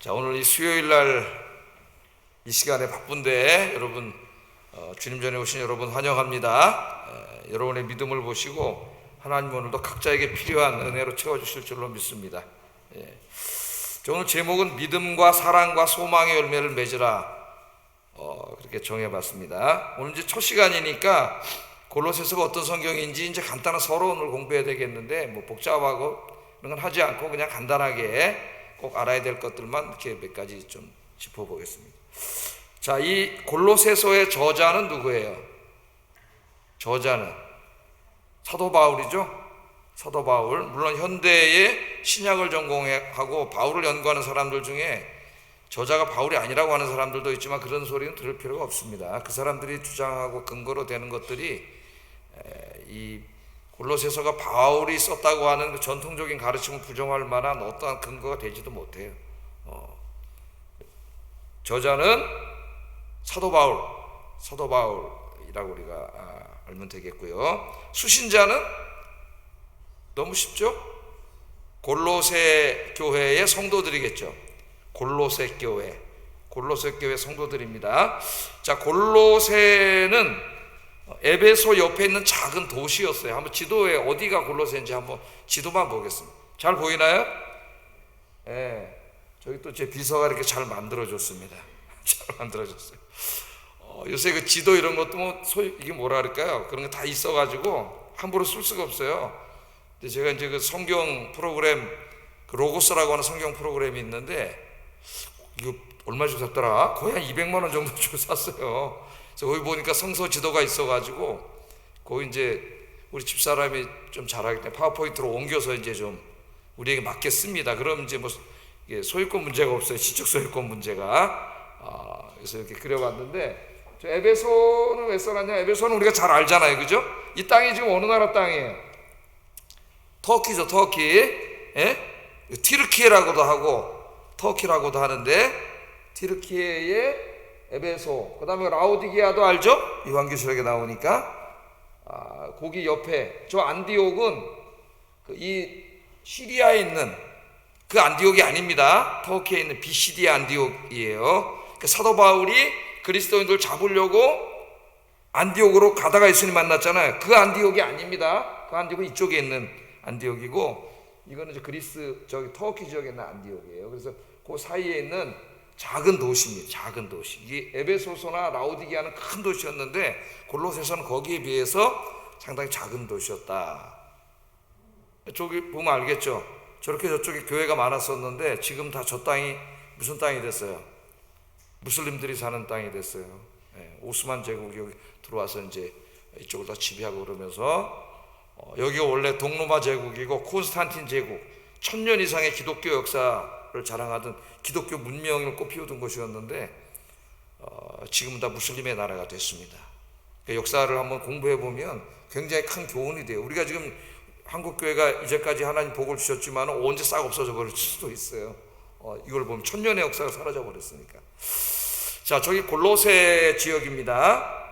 자, 오늘 이 수요일 날 이 시간에 바쁜데 여러분 주님 전에 오신 여러분 환영합니다. 여러분의 믿음을 보시고 하나님 오늘도 각자에게 필요한 은혜로 채워주실 줄로 믿습니다. 오늘 제목은 믿음과 사랑과 소망의 열매를 맺으라 그렇게 정해봤습니다. 오늘 이제 첫 시간이니까 골로새서가 어떤 성경인지 이제 간단한 서론을 공부해야 되겠는데 뭐 복잡하고 그런 건 하지 않고 그냥 간단하게 꼭 알아야 될 것들만 이렇게 몇 가지 좀 짚어보겠습니다. 자, 이 골로새서의 저자는 누구예요? 저자는 사도 바울이죠. 사도 바울. 물론 현대의 신약을 전공하고 바울을 연구하는 사람들 중에 저자가 바울이 아니라고 하는 사람들도 있지만 그런 소리는 들을 필요가 없습니다. 그 사람들이 주장하고 근거로 되는 것들이 이 골로새서가 바울이 썼다고 하는 그 전통적인 가르침을 부정할 만한 어떠한 근거가 되지도 못해요. 저자는 사도 바울이라고 우리가 알면 되겠고요. 수신자는 너무 쉽죠? 골로새 교회의 성도들이겠죠. 골로새 교회 성도들입니다. 자, 골로새는 에베소 옆에 있는 작은 도시였어요. 한번 지도에 어디가 골로새인지 한번 지도만 보겠습니다. 잘 보이나요? 저기 또 제 비서가 이렇게 잘 만들어줬습니다. 잘 만들어줬어요. 요새 그 지도 이런 것도 뭐 이게 뭐라 그럴까요? 그런 거 다 있어가지고 함부로 쓸 수가 없어요. 근데 제가 이제 그 성경 프로그램, 그 로고스라고 하는 성경 프로그램이 있는데 이거 얼마 주고 샀더라? 거의 한 200만 원 정도 주고 샀어요. 그래서 거기 보니까 성서 지도가 있어가지고 거기 이제 우리 집사람이 좀 잘하기 때문에 파워포인트로 옮겨서 이제 좀 우리에게 맞겠습니다. 그럼 이제 뭐 이게 소유권 문제가 없어요. 지적 소유권 문제가. 그래서 이렇게 그려봤는데 저 에베소는 왜 써놨냐? 에베소는 우리가 잘 알잖아요, 그죠? 이 땅이 지금 어느 나라 땅이에요? 터키죠, 터키. 티르키예라고도 하고 터키라고도 하는데 티르키예의 에베소. 그다음에 라오디게아도 알죠? 요한계시록에 나오니까. 거기 옆에 저 안디옥은 이 시리아에 있는 그 안디옥이 아닙니다. 터키에 있는 비시디아 안디옥이에요. 사도 바울이 그리스도인들 잡으려고 안디옥으로 가다가 예수님 만났잖아요. 그 안디옥이 아닙니다. 그 안디옥은 이쪽에 있는 안디옥이고 이거는 이제 그리스 저기 터키 지역에 있는 안디옥이에요. 그래서 그 사이에 있는 작은 도시입니다. 작은 도시. 이게 에베소서나 라오디게아는 큰 도시였는데 골로새서는 거기에 비해서 상당히 작은 도시였다. 저기 보면 알겠죠. 저렇게 저쪽에 교회가 많았었는데 지금 다 저 땅이 무슨 땅이 됐어요? 무슬림들이 사는 땅이 됐어요. 오스만 제국이 여기 들어와서 이제 이쪽을 다 지배하고 그러면서 여기가 원래 동로마 제국이고 콘스탄틴 제국 1000년 이상의 기독교 역사를 자랑하던 기독교 문명을 꽃피우던 곳이었는데 지금은 다 무슬림의 나라가 됐습니다. 그러니까 역사를 한번 공부해 보면 굉장히 큰 교훈이 돼요. 우리가 지금 한국교회가 이제까지 하나님 복을 주셨지만 언제 싹 없어져 버릴 수도 있어요. 이걸 보면 1000년의 역사가 사라져 버렸으니까. 자, 저기 골로새 지역입니다.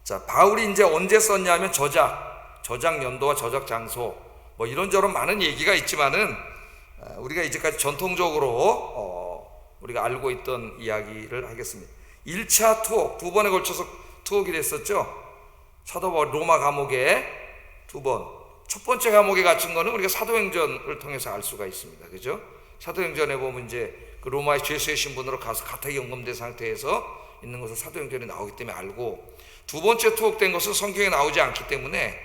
자, 바울이 이제 언제 썼냐면 저작 연도와 저작 장소 뭐 이런저런 많은 얘기가 있지만은 우리가 이제까지 전통적으로 우리가 알고 있던 이야기를 하겠습니다. 1차 투옥, 2번에 걸쳐서 투옥이 됐었죠. 사도 바울 로마 감옥에 2번. 첫 번째 감옥에 갇힌 거는 우리가 사도행전을 통해서 알 수가 있습니다. 그죠? 사도행전에 보면 이제 그 로마의 죄수의 신분으로 가서 가택 연금된 상태에서 있는 것을 사도행전에 나오기 때문에 알고, 두 번째 투옥된 것은 성경에 나오지 않기 때문에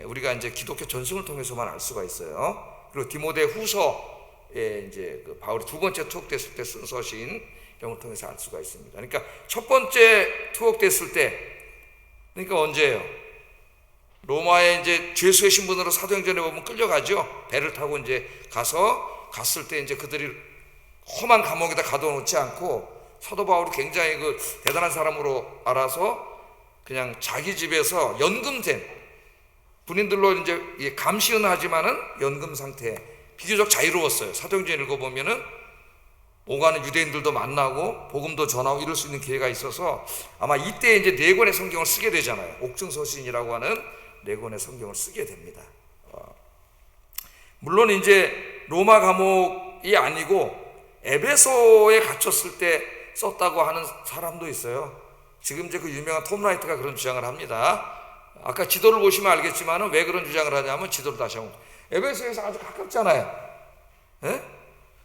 우리가 이제 기독교 전승을 통해서만 알 수가 있어요. 그리고 디모데 후서에 이제 그 바울이 두 번째 투옥됐을 때 쓴 서신 이런 걸 통해서 알 수가 있습니다. 그러니까 첫 번째 투옥됐을 때, 그러니까 언제예요? 로마에 이제 죄수의 신분으로 사도행전에 보면 끌려가죠. 배를 타고 이제 갔을 때 이제 그들이 험한 감옥에다 가둬놓지 않고 사도 바울이 굉장히 그 대단한 사람으로 알아서 그냥 자기 집에서 연금된 군인들로 이제 감시는 하지만은 연금 상태, 비교적 자유로웠어요. 사도행전 읽어보면은 오가는 유대인들도 만나고 복음도 전하고 이럴 수 있는 기회가 있어서 아마 이때 이제 4권의 성경을 쓰게 되잖아요. 옥중서신이라고 하는 4권의 성경을 쓰게 됩니다. 물론 이제 로마 감옥이 아니고 에베소에 갇혔을 때 썼다고 하는 사람도 있어요. 지금 이제 그 유명한 톰 라이트가 그런 주장을 합니다. 아까 지도를 보시면 알겠지만 왜 그런 주장을 하냐면 지도를 다시 한번 에베소에서 아주 가깝잖아요. 예?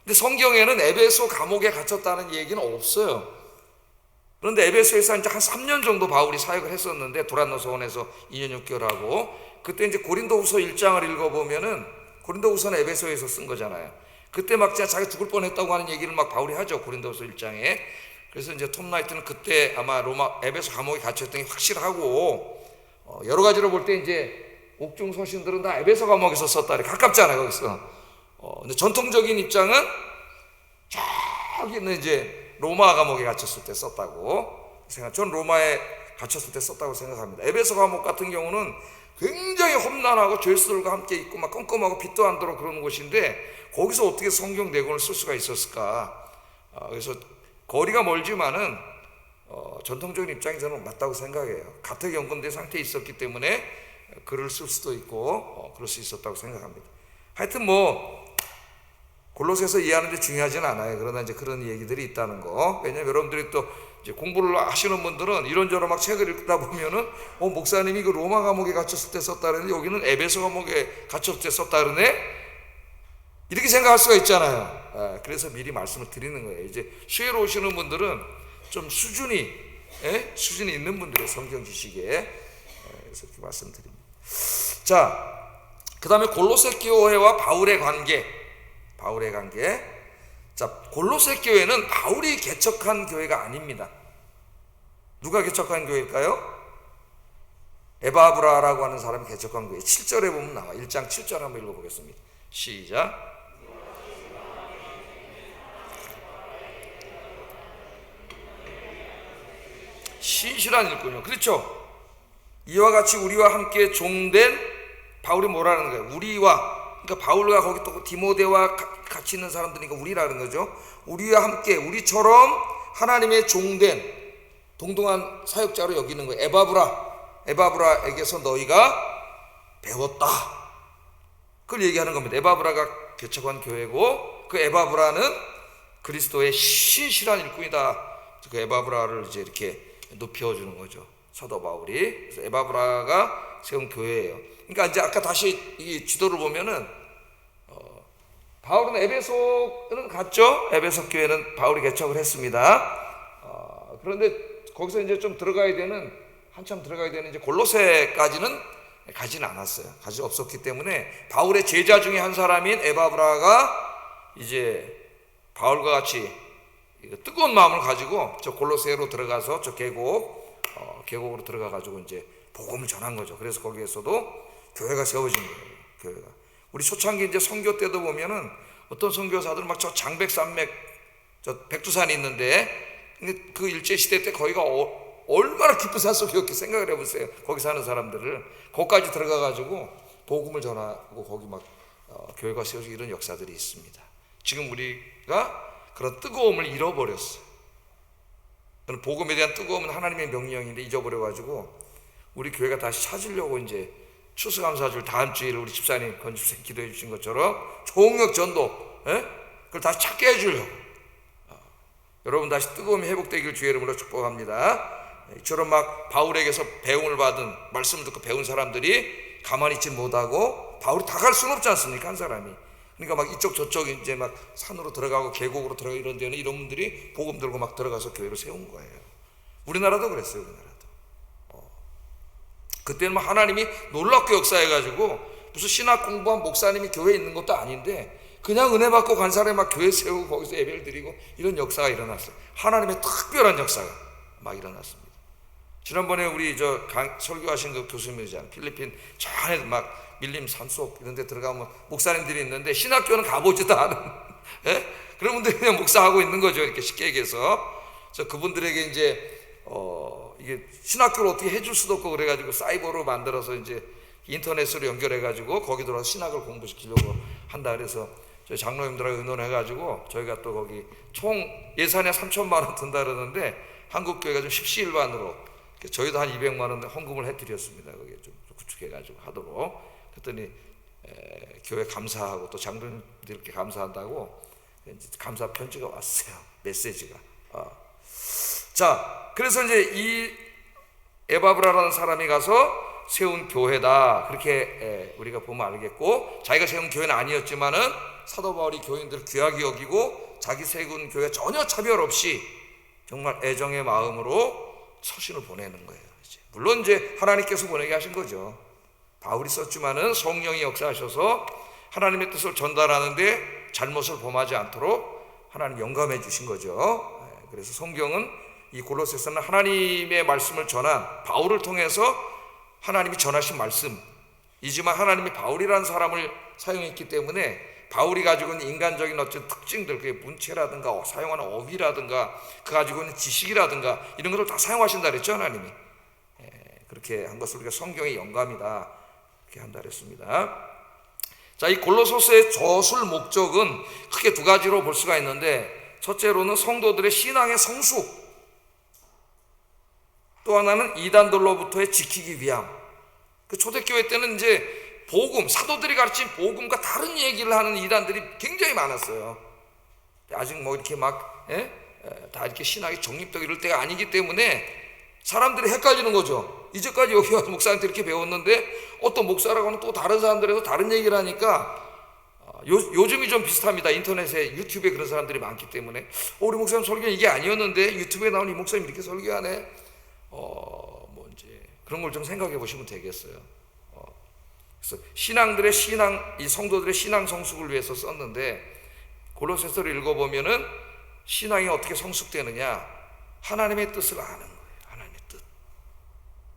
근데 성경에는 에베소 감옥에 갇혔다는 얘기는 없어요. 그런데 에베소에서 이제 한 3년 정도 바울이 사역을 했었는데 도란노 소원에서 2년 6개월 하고, 그때 이제 고린도후서 1장을 읽어보면은 고린도후서는 에베소에서 쓴 거잖아요. 그때 막 진짜 자기 죽을 뻔했다고 하는 얘기를 막 바울이 하죠, 고린도후서 1장에. 그래서 이제 톰 라이트는 그때 아마 에베소 감옥에 갇혔던 게 확실하고, 여러 가지로 볼 때 이제 옥중 서신들은 다 에베소 감옥에서 썼다 그래. 가깝잖아요 거기서. 근데 전통적인 입장은 저기는 이제 로마 감옥에 갇혔을 때 썼다고 생각. 전 로마에 갇혔을 때 썼다고 생각합니다. 에베소 감옥 같은 경우는 굉장히 험난하고 죄수들과 함께 있고 막 껌껌하고 빛도 안 들어 그러는 곳인데 거기서 어떻게 성경 내권을 쓸 수가 있었을까? 그래서 거리가 멀지만은 전통적인 입장에서는 맞다고 생각해요. 가택 연금대 상태에 있었기 때문에 글을 쓸 수도 있고 그럴 수 있었다고 생각합니다. 하여튼 뭐 골로새서 이해하는데 중요하진 않아요. 그러나 이제 그런 얘기들이 있다는 거. 왜냐면 여러분들이 또 이제 공부를 하시는 분들은 이런저런 막 책을 읽다 보면은 목사님이 그 로마 감옥에 갇혔을 때 썼다 그러는데 여기는 에베소 감옥에 갇혔을 때 썼다 그러네, 이렇게 생각할 수가 있잖아요. 그래서 미리 말씀을 드리는 거예요. 이제 수혜로 오시는 분들은 좀 수준이 있는 분들의 성경 지식에 그래서 이렇게 말씀드립니다. 자, 그 다음에 골로새 교회와 바울의 관계. 자, 골로새 교회는 바울이 개척한 교회가 아닙니다. 누가 개척한 교회일까요? 에바브라라고 하는 사람이 개척한 교회. 7절에 보면 나와. 1장 7절 한번 읽어보겠습니다. 시작. 신실한 일꾼이요. 그렇죠. 이와 같이 우리와 함께 종된, 바울이 뭐라는 거예요? 우리와, 그러니까 바울과 거기 또 디모데와 같이 있는 사람들이니까 우리라는 거죠. 우리와 함께, 우리처럼 하나님의 종된 동등한 사역자로 여기는 거예요. 에바브라에게서 너희가 배웠다, 그걸 얘기하는 겁니다. 에바브라가 개척한 교회고 그 에바브라는 그리스도의 신실한 일꾼이다. 그 에바브라를 이제 이렇게 높여주는 거죠, 사도 바울이. 그래서 에바브라가 세운 교회예요. 그러니까 이제 아까 다시 이 지도를 보면은 바울은 에베소는 갔죠. 에베소 교회는 바울이 개척을 했습니다. 그런데 거기서 이제 좀 한참 들어가야 되는 이제 골로새까지는 가지는 않았어요. 가지 없었기 때문에 바울의 제자 중에 한 사람인 에바브라가 이제 바울과 같이 뜨거운 마음을 가지고 저 골로새로 들어가서 저 계곡으로 들어가 가지고 이제 복음을 전한 거죠. 그래서 거기에서도 교회가 세워진 거예요. 교회가. 우리 초창기 이제 선교 때도 보면은 어떤 선교사들은 막 저 장백산맥, 저 백두산이 있는데 그 일제 시대 때 거기가 얼마나 깊은 산 속이었게 생각을 해보세요. 거기 사는 사람들을 거기까지 들어가 가지고 복음을 전하고 거기 막 교회가 세워지고 이런 역사들이 있습니다. 지금 우리가 그런 뜨거움을 잃어버렸어요. 복음에 대한 뜨거움은 하나님의 명령인데 잊어버려가지고 우리 교회가 다시 찾으려고 이제 추수감사절 다음 주일 우리 집사님, 건집사님 기도해 주신 것처럼 종역 전도, 그걸 다시 찾게 해주려고. 여러분 다시 뜨거움이 회복되길 주의 이름으로 축복합니다. 이처럼 막 바울에게서 배움을 받은, 말씀을 듣고 배운 사람들이 가만히 있지 못하고, 바울이 다 갈 수는 없지 않습니까, 한 사람이. 그러니까 막 이쪽 저쪽 이제 막 산으로 들어가고 계곡으로 들어가고 이런 데는 이런 분들이 복음 들고 막 들어가서 교회를 세운 거예요. 우리나라도 그랬어요. 우리나라도. 그때는 막 하나님이 놀랍게 역사해가지고 무슨 신학 공부한 목사님이 교회에 있는 것도 아닌데 그냥 은혜 받고 간 사람이 막 교회 세우고 거기서 예배를 드리고 이런 역사가 일어났어요. 하나님의 특별한 역사가 막 일어났습니다. 지난번에 우리 설교하신 그 교수님이잖아요. 필리핀 저 안에 막 밀림 산속 이런 데 들어가면 목사님들이 있는데 신학교는 가보지도 않은 그런 분들이 그냥 목사하고 있는 거죠. 이렇게 쉽게 얘기해서. 그래서 그분들에게 이제 이게 신학교를 어떻게 해줄 수도 없고 그래가지고 사이버로 만들어서 이제 인터넷으로 연결해가지고 거기 들어와서 신학을 공부시키려고 한다. 그래서 저희 장로님들하고 의논해가지고 저희가 또 거기 총 예산이 3천만 원 든다 그러는데 한국교회가 좀 십시일반으로 저희도 한 200만 원 헌금을 해드렸습니다. 거기에 좀 구축해가지고 하도록. 그랬더니 교회 감사하고 또 장로님들 이렇게 감사한다고 감사 편지가 왔어요. 메시지가. 자, 그래서 이제 이 에바브라라는 사람이 가서 세운 교회다, 그렇게 우리가 보면 알겠고, 자기가 세운 교회는 아니었지만은 사도 바울이 교인들을 귀하게 여기고 자기 세운 교회 전혀 차별 없이 정말 애정의 마음으로 서신을 보내는 거예요. 물론 이제 하나님께서 보내게 하신 거죠. 바울이 썼지만은 성령이 역사하셔서 하나님의 뜻을 전달하는데 잘못을 범하지 않도록 하나님 영감해 주신 거죠. 그래서 성경은 이 골로새서는 하나님의 말씀을 전한 바울을 통해서 하나님이 전하신 말씀이지만, 하나님이 바울이라는 사람을 사용했기 때문에 바울이 가지고 있는 인간적인 어떤 특징들, 그게 문체라든가 사용하는 어휘라든가 그 가지고 있는 지식이라든가 이런 것을 다 사용하신다 그랬죠. 하나님이 그렇게 한 것을 우리가 성경의 영감이다 이렇게 한다 그랬습니다. 자, 이 골로새서의 저술 목적은 크게 두 가지로 볼 수가 있는데, 첫째로는 성도들의 신앙의 성숙, 또 하나는 이단들로부터의 지키기 위함. 그 초대교회 때는 이제 복음, 사도들이 가르친 복음과 다른 얘기를 하는 이단들이 굉장히 많았어요. 아직 뭐 이렇게 막 다 이렇게 신학이 정립되고 이럴 때가 아니기 때문에 사람들이 헷갈리는 거죠. 이제까지 여기 와서 목사한테 이렇게 배웠는데 어떤 목사라고는 또 다른 사람들에서 다른 얘기를 하니까, 요즘이 좀 비슷합니다. 인터넷에, 유튜브에 그런 사람들이 많기 때문에 우리 목사님 설교는 이게 아니었는데 유튜브에 나오는 이 목사님 이렇게 설교하네, 뭐 이제 그런 걸 좀 생각해 보시면 되겠어요. 그래서 신앙들의 이 성도들의 신앙 성숙을 위해서 썼는데, 골로새서를 읽어보면은 신앙이 어떻게 성숙되느냐, 하나님의 뜻을 아는 거예요. 하나님의 뜻.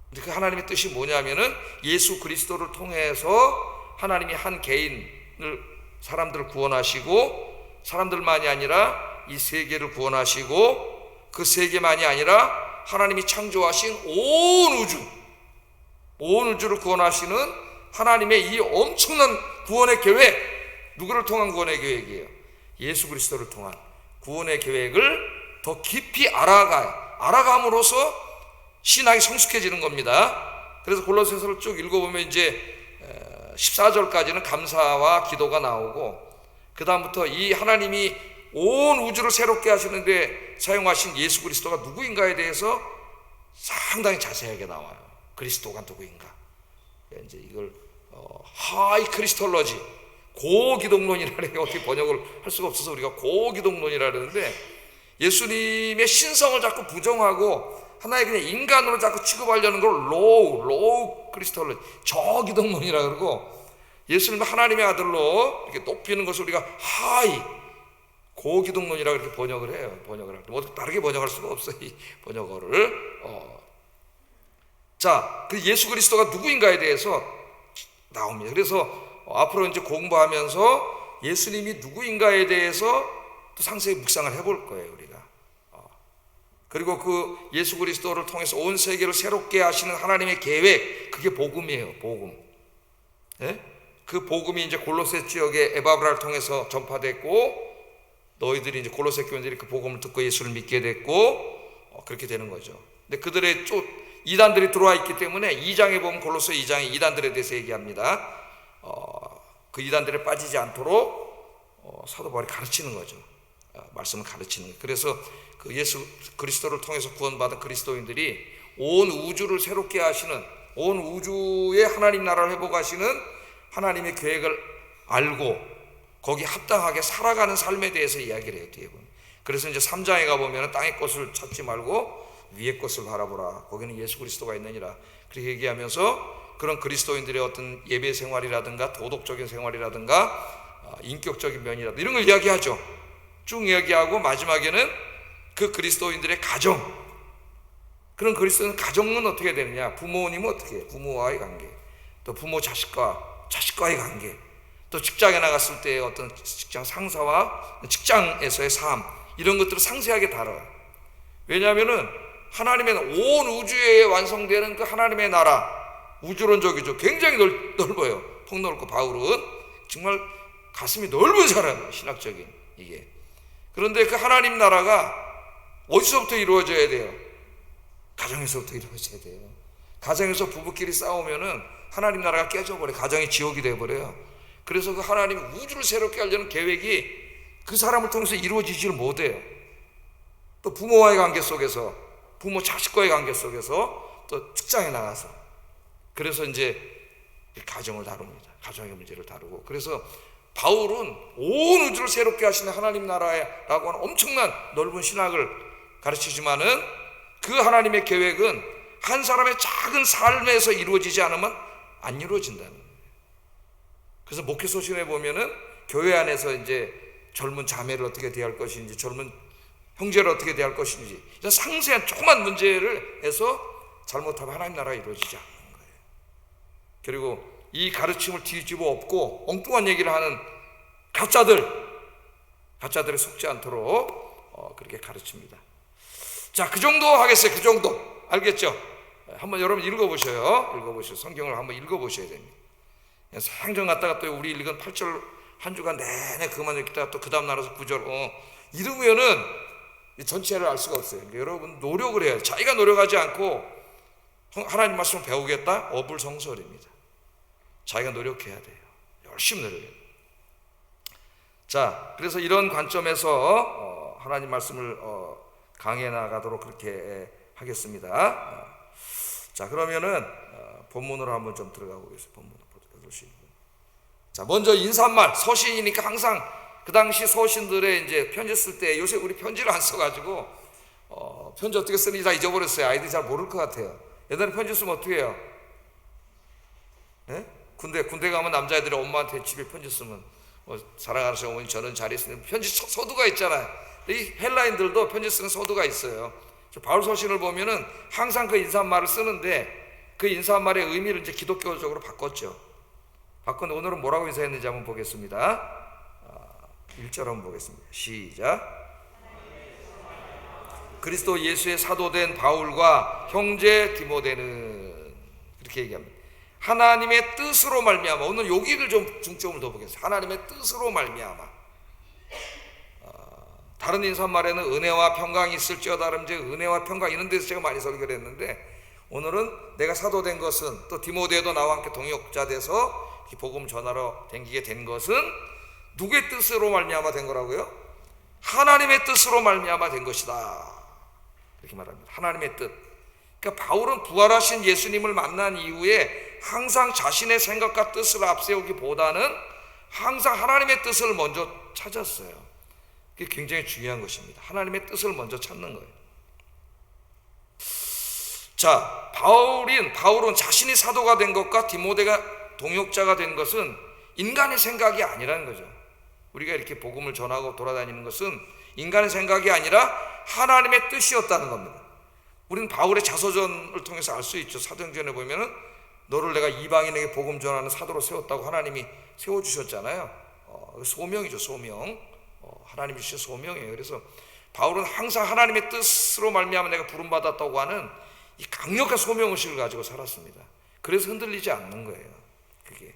근데 그 하나님의 뜻이 뭐냐면은 예수 그리스도를 통해서 하나님이 한 개인을, 사람들을 구원하시고, 사람들만이 아니라 이 세계를 구원하시고, 그 세계만이 아니라 하나님이 창조하신 온 우주를 구원하시는 하나님의 이 엄청난 구원의 계획, 누구를 통한 구원의 계획이에요? 예수 그리스도를 통한 구원의 계획을 더 깊이 알아감으로써 신앙이 성숙해지는 겁니다. 그래서 골로새서를 쭉 읽어보면 이제 14절까지는 감사와 기도가 나오고, 그 다음부터 이 하나님이 온 우주를 새롭게 하시는데 사용하신 예수 그리스도가 누구인가에 대해서 상당히 자세하게 나와요. 그리스도가 누구인가. 이제 이걸 하이 크리스톨로지, 고기독론이라는 게 어떻게 번역을 할 수가 없어서 우리가 고기독론이라 그러는데, 예수님의 신성을 자꾸 부정하고 하나의 그냥 인간으로 자꾸 취급하려는 걸 로우 크리스톨로지, 저기독론이라 그러고, 예수님을 하나님의 아들로 이렇게 높이는 것을 우리가 하이 고기독론이라고 이렇게 번역을 해요. 번역을 할 때 뭐 다르게 번역할 수가 없어, 이 번역어를. 자, 그 예수 그리스도가 누구인가에 대해서 나옵니다. 그래서 앞으로 이제 공부하면서 예수님이 누구인가에 대해서 또 상세히 묵상을 해볼 거예요, 우리가. 그리고 그 예수 그리스도를 통해서 온 세계를 새롭게 하시는 하나님의 계획, 그게 복음이에요, 복음. 그 복음이 이제 골로새 지역의 에바브라를 통해서 전파됐고, 너희들이 이제 골로새 교인들이 그 복음을 듣고 예수를 믿게 됐고, 그렇게 되는 거죠. 근데 그들의 이단들이 들어와 있기 때문에 2장에 보면 골로새 2장에 이단들에 대해서 얘기합니다. 그 이단들에 빠지지 않도록 사도 바울이 가르치는 거죠. 말씀을 가르치는 거예요. 그래서 그 예수 그리스도를 통해서 구원받은 그리스도인들이 온 우주를 새롭게 하시는, 온 우주의 하나님 나라를 회복하시는 하나님의 계획을 알고 거기 합당하게 살아가는 삶에 대해서 이야기를 해요, 뒤에 보면. 그래서 이제 3장에 가보면 땅의 것을 찾지 말고 위의 것을 바라보라, 거기는 예수 그리스도가 있느니라, 그렇게 얘기하면서 그런 그리스도인들의 어떤 예배 생활이라든가 도덕적인 생활이라든가 인격적인 면이라든가 이런 걸 이야기하죠. 쭉 이야기하고 마지막에는 그 그리스도인들의 가정, 그런 그리스도인 가정은 어떻게 되느냐, 부모님은 어떻게 해요? 부모와의 관계, 또 부모 자식과의 관계, 또 직장에 나갔을 때의 어떤 직장 상사와 직장에서의 삶, 이런 것들을 상세하게 다뤄요. 왜냐하면은 하나님의 온 우주에 완성되는 그 하나님의 나라, 우주론적이죠. 굉장히 넓어요. 폭넓고, 바울은 정말 가슴이 넓은 사람, 신학적인 이게. 그런데 그 하나님 나라가 어디서부터 이루어져야 돼요? 가정에서부터 이루어져야 돼요. 가정에서 부부끼리 싸우면은 하나님 나라가 깨져버려요. 가정이 지옥이 돼버려요. 그래서 그 하나님이 우주를 새롭게 하려는 계획이 그 사람을 통해서 이루어지지를 못해요. 또 부모와의 관계 속에서, 부모 자식과의 관계 속에서, 또 직장에 나가서, 그래서 이제 가정을 다룹니다. 가정의 문제를 다루고. 그래서 바울은 온 우주를 새롭게 하시는 하나님 나라라고 하는 엄청난 넓은 신학을 가르치지만은 그 하나님의 계획은 한 사람의 작은 삶에서 이루어지지 않으면 안 이루어진다는 거예요. 그래서 목회 소신에 보면은 교회 안에서 이제 젊은 자매를 어떻게 대할 것인지, 젊은 형제를 어떻게 대할 것인지, 이런 상세한 조그만 문제를 해서 잘못하면 하나님 나라가 이루어지지 않는 거예요. 그리고 이 가르침을 뒤집어 엎고 엉뚱한 얘기를 하는 가짜들에 속지 않도록 그렇게 가르칩니다. 자, 그 정도 하겠어요. 그 정도. 알겠죠? 한번 여러분 읽어보셔요. 성경을 한번 읽어보셔야 됩니다. 상정 갔다가 또 우리 읽은 8절 한 주간 내내 그만 읽다가 또 그 다음 날에서 9절 이러면은 전체를 알 수가 없어요. 여러분 노력을 해야 돼요. 자기가 노력하지 않고 하나님 말씀을 배우겠다? 어불성설입니다. 자기가 노력해야 돼요. 열심히 노력해야 돼요. 자, 그래서 이런 관점에서 하나님 말씀을 강해 나가도록 그렇게 하겠습니다. 자, 그러면은 본문으로 한번 좀 들어가 보겠습니다. 본문으로. 자, 먼저 인사말, 서신이니까 항상 그 당시 서신들의 이제 편지 쓸 때, 요새 우리 편지를 안 써가지고 편지 어떻게 쓰는지 다 잊어버렸어요. 아이들이 잘 모를 것 같아요. 옛날에 편지 쓰면 어떻게 해요? 네? 군대 가면 남자애들이 엄마한테 집에 편지 쓰면 사랑하는 어머니 저는 잘 있습니다. 편지 서두가 있잖아요. 이 헬라인들도 편지 쓰는 서두가 있어요. 바울 서신을 보면은 항상 그 인사말을 쓰는데 그 인사말의 의미를 이제 기독교적으로 바꿨죠. 바꾼데 오늘은 뭐라고 인사했는지 한번 보겠습니다. 1절 한번 보겠습니다. 시작. 그리스도 예수의 사도된 바울과 형제 디모데는, 그렇게 얘기합니다. 하나님의 뜻으로 말미암아, 오늘 여기를 좀 중점을 더 보겠습니다. 하나님의 뜻으로 말미암아. 다른 인사말에는 은혜와 평강이 있을지어다, 은혜와 평강 이런 데서 제가 많이 설교를 했는데, 오늘은 내가 사도된 것은, 또 디모데도 나와 함께 동역자 돼서 복음 전하러 댕기게 된 것은 누구의 뜻으로 말미암아 된 거라고요? 하나님의 뜻으로 말미암아 된 것이다, 이렇게 말합니다. 하나님의 뜻. 그러니까 바울은 부활하신 예수님을 만난 이후에 항상 자신의 생각과 뜻을 앞세우기보다는 항상 하나님의 뜻을 먼저 찾았어요. 그게 굉장히 중요한 것입니다. 하나님의 뜻을 먼저 찾는 거예요. 자, 바울은 자신이 사도가 된 것과 디모데가 동역자가 된 것은 인간의 생각이 아니라는 거죠. 우리가 이렇게 복음을 전하고 돌아다니는 것은 인간의 생각이 아니라 하나님의 뜻이었다는 겁니다. 우리는 바울의 자서전을 통해서 알 수 있죠. 사도행전에 보면은 너를 내가 이방인에게 복음 전하는 사도로 세웠다고 하나님이 세워주셨잖아요. 소명이죠, 소명. 하나님이 주신 소명이에요. 그래서 바울은 항상 하나님의 뜻으로 말미암아 내가 부름받았다고 하는 이 강력한 소명의식을 가지고 살았습니다. 그래서 흔들리지 않는 거예요. 그게.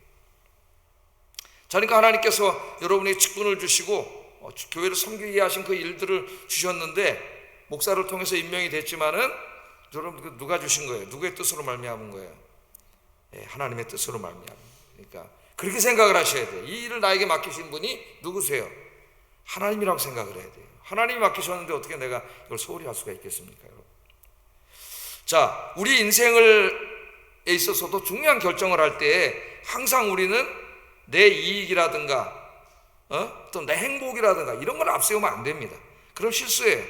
자, 그러니까 하나님께서 여러분에게 직분을 주시고 교회를 섬기게 하신 그 일들을 주셨는데, 목사를 통해서 임명이 됐지만은 여러분 누가 주신 거예요? 누구의 뜻으로 말미암은 거예요? 네, 하나님의 뜻으로 말미암은. 그러니까 그렇게 생각을 하셔야 돼요. 이 일을 나에게 맡기신 분이 누구세요? 하나님이라고 생각을 해야 돼요. 하나님이 맡기셨는데 어떻게 내가 이걸 소홀히 할 수가 있겠습니까, 여러분? 자, 우리 인생에 있어서도 중요한 결정을 할 때 항상 우리는 내 이익이라든가 또 내 행복이라든가 이런 걸 앞세우면 안 됩니다. 그럼 실수해요.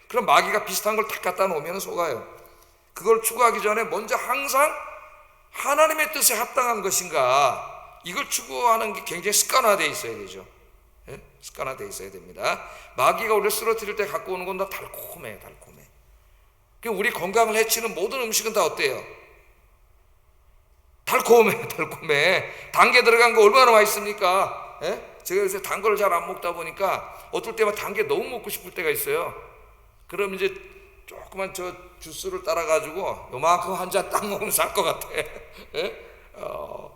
그럼 마귀가 비슷한 걸 탁 갖다 놓으면 속아요. 그걸 추구하기 전에 먼저 항상 하나님의 뜻에 합당한 것인가, 이걸 추구하는 게 굉장히 습관화되어 있어야 되죠. 예? 습관화되어 있어야 됩니다. 마귀가 우리를 쓰러뜨릴 때 갖고 오는 건 다 달콤해. 우리 건강을 해치는 모든 음식은 다 어때요? 달콤해. 단 게 들어간 거 얼마나 맛있습니까? 예? 제가 요새 단 걸 잘 안 먹다 보니까 어떨 때만 단 게 너무 먹고 싶을 때가 있어요. 그럼 이제 조그만 저 주스를 따라가지고 요만큼 한 잔 딱 먹으면 살 것 같아. 예?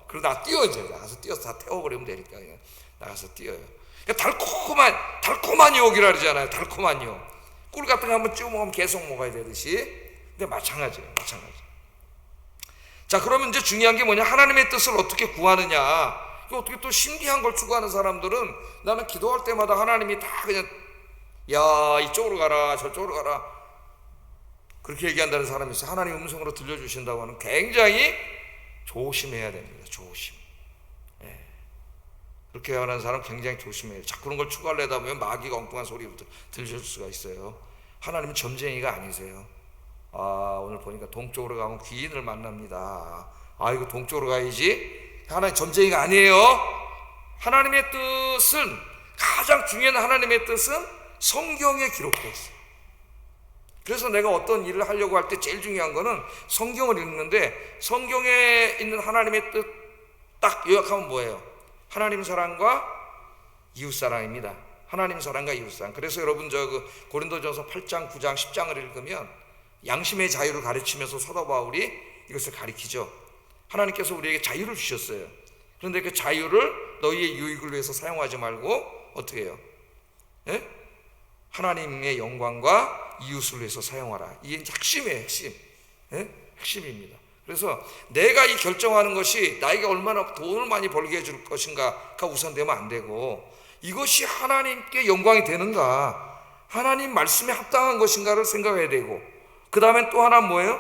그러다 뛰어, 이제 나가서 뛰어서 다 태워버리면 되니까 그냥 나가서 뛰어요. 그러니까 달콤한 유혹이라 그러잖아요. 달콤한 유혹. 꿀 같은 거 한번 찍어 먹으면 계속 먹어야 되듯이. 근데 마찬가지예요. 자, 그러면 이제 중요한 게 뭐냐? 하나님의 뜻을 어떻게 구하느냐? 어떻게 또 신기한 걸 추구하는 사람들은 나는 기도할 때마다 하나님이 다 그냥 야 이쪽으로 가라 저쪽으로 가라 그렇게 얘기한다는 사람이 있어요. 하나님 음성으로 들려주신다고 하는 굉장히 조심해야 됩니다. 조심. 그렇게 하는 사람 굉장히 조심해요. 자꾸 그런 걸 추구하려다 보면 마귀가 엉뚱한 소리부터 들려줄 수가 있어요. 하나님은 점쟁이가 아니세요. 오늘 보니까 동쪽으로 가면 귀인을 만납니다. 이거 동쪽으로 가야지. 하나님 점쟁이가 아니에요. 하나님의 뜻은, 가장 중요한 하나님의 뜻은 성경에 기록되어 있어요. 그래서 내가 어떤 일을 하려고 할 때 제일 중요한 거는 성경을 읽는데, 성경에 있는 하나님의 뜻 딱 요약하면 뭐예요? 하나님 사랑과 이웃 사랑입니다. 하나님 사랑과 이웃 사랑. 그래서 여러분 고린도전서 8장, 9장, 10장을 읽으면 양심의 자유를 가르치면서 사도 바울이 이것을 가리키죠. 하나님께서 우리에게 자유를 주셨어요. 그런데 그 자유를 너희의 유익을 위해서 사용하지 말고 어떻게 해요? 하나님의 영광과 이웃을 위해서 사용하라. 이게 핵심이에요. 핵심. 핵심입니다. 그래서 내가 이 결정하는 것이 나에게 얼마나 돈을 많이 벌게 해줄 것인가가 우선되면 안 되고, 이것이 하나님께 영광이 되는가, 하나님 말씀에 합당한 것인가를 생각해야 되고, 그 다음엔 또 하나 뭐예요?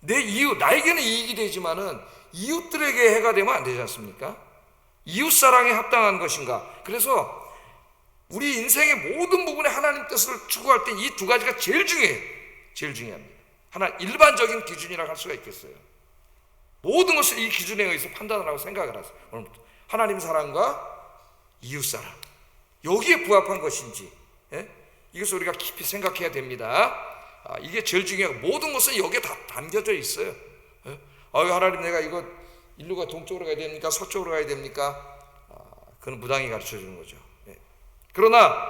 내 이웃, 나에게는 이익이 되지만은 이웃들에게 해가 되면 안 되지 않습니까? 이웃 사랑에 합당한 것인가. 그래서 우리 인생의 모든 부분에 하나님 뜻을 추구할 때 이 두 가지가 제일 중요해요. 제일 중요합니다. 하나 일반적인 기준이라고 할 수가 있겠어요. 모든 것을 이 기준에 의해서 판단을 하고 생각을 하세요. 오늘부터 하나님 사랑과 이웃 사랑, 여기에 부합한 것인지, 이것을 우리가 깊이 생각해야 됩니다. 이게 제일 중요하고, 모든 것은 여기에 다 담겨져 있어요. 하나님, 내가 이거 인류가 동쪽으로 가야 됩니까? 서쪽으로 가야 됩니까? 그건 무당이 가르쳐 주는 거죠. 그러나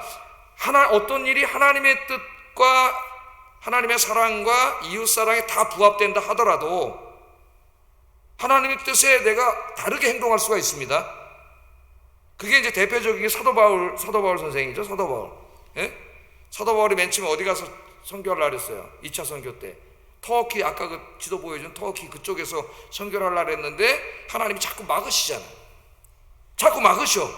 어떤 일이 하나님의 뜻과 하나님의 사랑과 이웃 사랑에 다 부합된다 하더라도 하나님의 뜻에 내가 다르게 행동할 수가 있습니다. 그게 이제 대표적인 게 사도 바울 선생이죠. 사도 바울. 사도 바울이 맨 처음에 어디 가서 선교를 하려 했어요. 2차 선교 때 터키, 아까 그 지도 보여준 터키 그쪽에서 선교를 하려고 했는데 하나님이 자꾸 막으시잖아요. 자꾸 막으셔.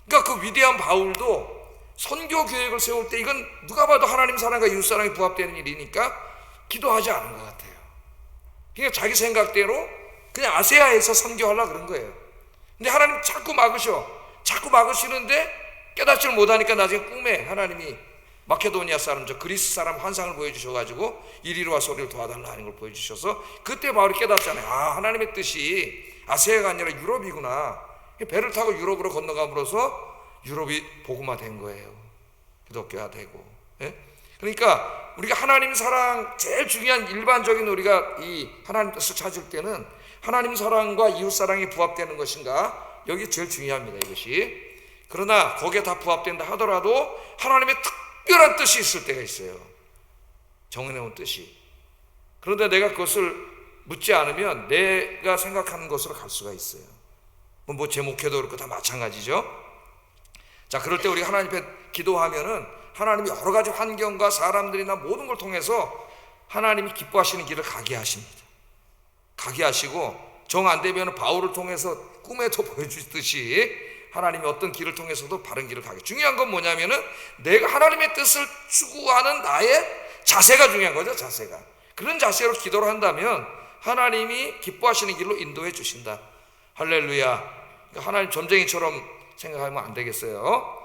그러니까 그 위대한 바울도 선교 계획을 세울 때 이건 누가 봐도 하나님 사랑과 이웃 사랑이 부합되는 일이니까 기도하지 않은 것 같아요. 그러니까 자기 생각대로 그냥 아세아에서 선교하려고 그런 거예요. 근데 하나님 자꾸 막으셔. 자꾸 막으시는데 깨닫지를 못하니까 나중에 꿈에 하나님이 마케도니아 사람, 그리스 사람 환상을 보여주셔가지고 이리로 와서 우리를 도와달라 하는 걸 보여주셔서 그때 바울이 깨닫잖아요. 하나님의 뜻이 아세아가 아니라 유럽이구나. 배를 타고 유럽으로 건너감으로써 유럽이 복음화 된 거예요. 기독교화 되고. 그러니까 우리가 하나님 사랑, 제일 중요한 일반적인 우리가 이 하나님 뜻을 찾을 때는 하나님 사랑과 이웃 사랑이 부합되는 것인가, 여기 제일 중요합니다. 이것이. 그러나 거기에 다 부합된다 하더라도 하나님의 특별한 뜻이 있을 때가 있어요. 정해놓은 뜻이. 그런데 내가 그것을 묻지 않으면 내가 생각하는 것으로 갈 수가 있어요. 제 목회도 그렇고 다 마찬가지죠. 자, 그럴 때 우리가 하나님 앞에 기도하면은 하나님이 여러 가지 환경과 사람들이나 모든 걸 통해서 하나님이 기뻐하시는 길을 가게 하십니다. 가게 하시고, 정 안 되면 바울을 통해서 꿈에도 보여주듯이 하나님이 어떤 길을 통해서도 바른 길을 가게. 중요한 건 뭐냐면은 내가 하나님의 뜻을 추구하는 나의 자세가 중요한 거죠. 자세가. 그런 자세로 기도를 한다면 하나님이 기뻐하시는 길로 인도해 주신다. 할렐루야. 하나님 점쟁이처럼 생각하면 안 되겠어요.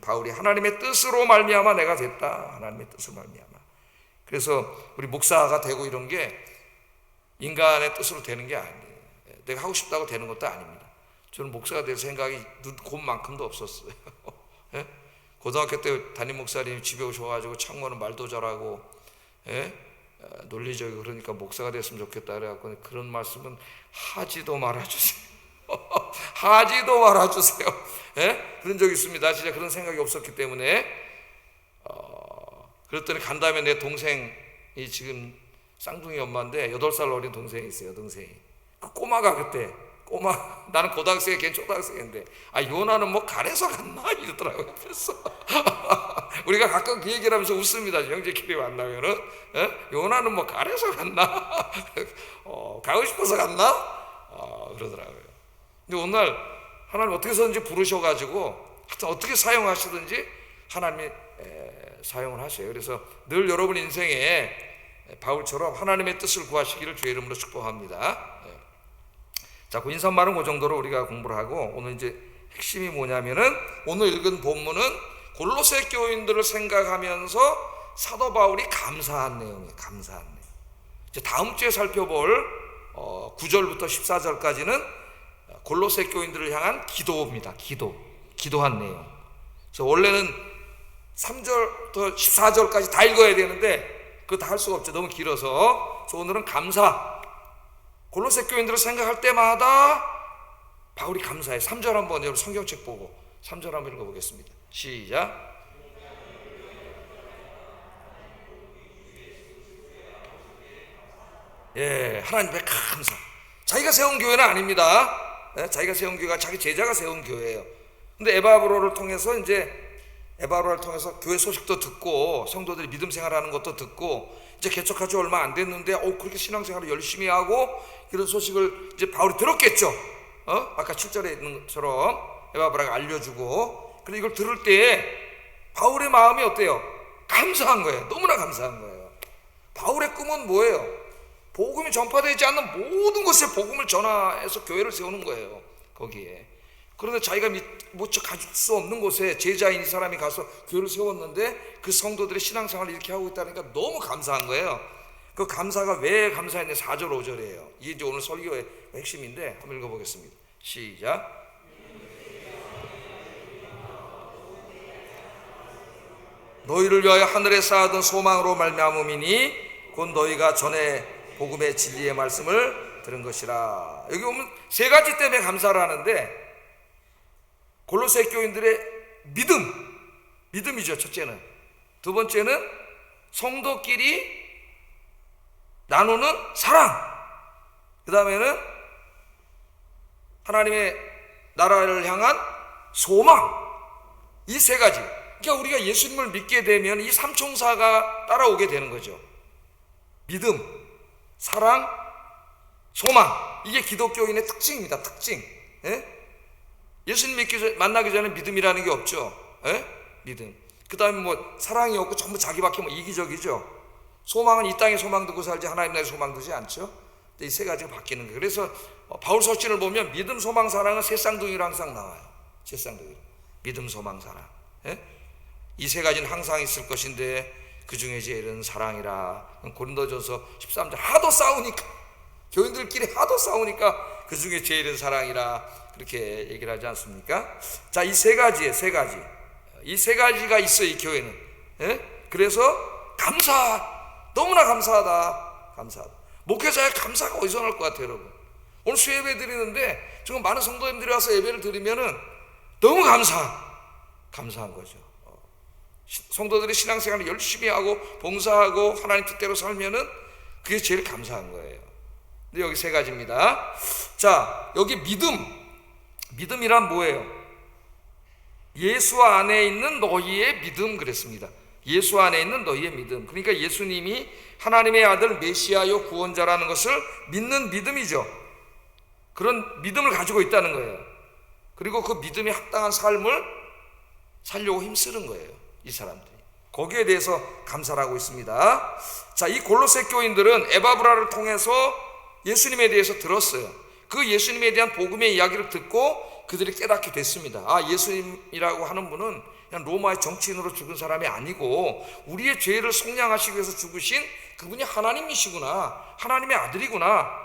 바울이 하나님의 뜻으로 말미암아 내가 됐다. 하나님의 뜻으로 말미암아. 그래서 우리 목사가 되고 이런 게 인간의 뜻으로 되는 게 아니에요. 내가 하고 싶다고 되는 것도 아닙니다. 저는 목사가 될 생각이 곰만큼도 없었어요. 고등학교 때 담임 목사님이 집에 오셔가지고 창모는 말도 잘하고 논리적이고 그러니까 목사가 됐으면 좋겠다 그래갖고 그런 말씀은 하지도 말아주세요. 하지도 말아주세요. 그런 적이 있습니다. 진짜 그런 생각이 없었기 때문에. 그랬더니 간 다음에 내 동생이 지금 쌍둥이 엄마인데 8살 어린 동생이 있어요. 여동생이. 그 꼬마가 그때 나는 고등학생이 걔는 초등학생인데 요나는 뭐 가래서 갔나 이러더라고요. 그래서 우리가 가끔 그 얘기를 하면서 웃습니다. 형제끼리 만나면은 요나는 뭐 가래서 갔나 가고 싶어서 갔나 그러더라고요. 근데 오늘 하나님 어떻게 해서든지 부르셔가지고 하여튼 어떻게 사용하시든지 하나님이 사용을 하셔요. 그래서 늘 여러분 인생에 바울처럼 하나님의 뜻을 구하시기를 주의 이름으로 축복합니다. 자, 그 인사말은 그 정도로 우리가 공부를 하고, 오늘 이제 핵심이 뭐냐면은 오늘 읽은 본문은 골로새 교인들을 생각하면서 사도 바울이 감사한 내용이에요. 감사한 내용. 이제 다음 주에 살펴볼 9절부터 14절까지는 골로새 교인들을 향한 기도입니다. 기도한 내용. 그래서 원래는 3절부터 14절까지 다 읽어야 되는데 그거 다 할 수가 없죠. 너무 길어서. 그래서 오늘은 감사. 골로새 교인들을 생각할 때마다 바울이 감사해. 3절 한번 여러분 성경책 보고 3절 한번 읽어보겠습니다. 시작. 하나님께 감사. 자기가 세운 교회는 아닙니다. 자기가 세운 교회가 자기 제자가 세운 교회예요. 근데 에바브로를 통해서 교회 소식도 듣고 성도들이 믿음 생활하는 것도 듣고 이제 개척한 지 얼마 안 됐는데 그렇게 신앙생활을 열심히 하고 이런 소식을 이제 바울이 들었겠죠. 아까 7절에 있는 것처럼 에바브라가 알려주고, 그런데 이걸 들을 때 바울의 마음이 어때요? 감사한 거예요. 너무나 감사한 거예요. 바울의 꿈은 뭐예요? 복음이 전파되지 않는 모든 곳에 복음을 전하해서 교회를 세우는 거예요. 거기에. 그런데 자기가 모처 가질 수 없는 곳에 제자인 이 사람이 가서 교회를 세웠는데 그 성도들의 신앙생활을 이렇게 하고 있다니까 너무 감사한 거예요. 그 감사가 왜 감사했냐? 4절 5절이에요. 이게 이제 오늘 설교의 핵심인데 한번 읽어보겠습니다. 시작. 너희를 위하여 하늘에 쌓아둔 소망으로 말미암음이니 곧 너희가 전에 복음의 진리의 말씀을 들은 것이라. 여기 보면 세 가지 때문에 감사를 하는데, 골로새 교인들의 믿음이죠. 첫째는. 두 번째는 성도끼리 나누는 사랑. 그 다음에는 하나님의 나라를 향한 소망. 이 세 가지. 그러니까 우리가 예수님을 믿게 되면 이 삼총사가 따라오게 되는 거죠. 믿음, 사랑, 소망. 이게 기독교인의 특징입니다. 특징. 예수님 만나기 전에 믿음이라는 게 없죠. 믿음. 그 다음에 사랑이 없고 전부 자기밖에 이기적이죠. 소망은 이 땅에 소망 두고 살지 하나님 나라에 소망 두지 않죠. 이 세 가지가 바뀌는 거예요. 그래서 바울 서신을 보면 믿음, 소망, 사랑은 세 쌍둥이로 항상 나와요. 세 쌍둥이. 믿음, 소망, 사랑. 이 세 가지는 항상 있을 것인데 그 중에 제일은 사랑이라. 고린도전서 13절 하도 싸우니까, 교인들끼리 하도 싸우니까 그 중에 제일은 사랑이라 그렇게 얘기를 하지 않습니까? 자, 이 세 가지. 이 세 가지가 있어요, 이 교회는. 그래서 너무나 감사하다. 목회자의 감사가 어디서 나올 것 같아요, 여러분? 오늘 수예배 드리는데 지금 많은 성도님들이 와서 예배를 드리면은 너무 감사한 거죠. 성도들이 신앙생활을 열심히 하고 봉사하고 하나님 뜻대로 살면은 그게 제일 감사한 거예요. 근데 여기 세 가지입니다. 자, 여기 믿음이란 뭐예요? 예수 안에 있는 너희의 믿음 그랬습니다. 예수 안에 있는 너희의 믿음. 그러니까 예수님이 하나님의 아들 메시아요 구원자라는 것을 믿는 믿음이죠. 그런 믿음을 가지고 있다는 거예요. 그리고 그 믿음에 합당한 삶을 살려고 힘쓰는 거예요, 이 사람들이. 거기에 대해서 감사를 하고 있습니다. 자, 이 골로새 교인들은 에바브라를 통해서 예수님에 대해서 들었어요. 그 예수님에 대한 복음의 이야기를 듣고 그들이 깨닫게 됐습니다. 예수님이라고 하는 분은 그냥 로마의 정치인으로 죽은 사람이 아니고 우리의 죄를 속량하시기 위해서 죽으신 그분이 하나님이시구나, 하나님의 아들이구나.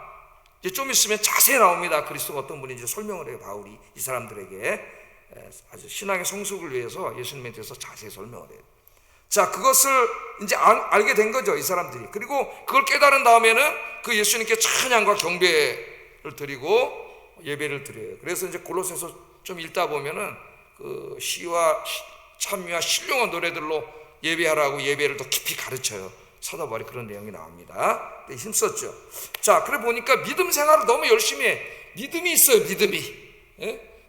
이제 좀 있으면 자세히 나옵니다. 그리스도가 어떤 분인지 설명을 해요, 바울이 이 사람들에게. 아주 신앙의 성숙을 위해서 예수님에 대해서 자세히 설명을 해요. 자, 그것을 이제 알게 된 거죠, 이 사람들이. 그리고 그걸 깨달은 다음에는 그 예수님께 찬양과 경배를 드리고 예배를 드려요. 그래서 이제 골로새서 좀 읽다 보면은 그 시와 찬미와 신령한 노래들로 예배하라고 예배를 더 깊이 가르쳐요. 사도 바울이 그런 내용이 나옵니다. 힘썼죠. 자, 그래 보니까 믿음 생활을 너무 열심히 해. 믿음이 있어요, 믿음이.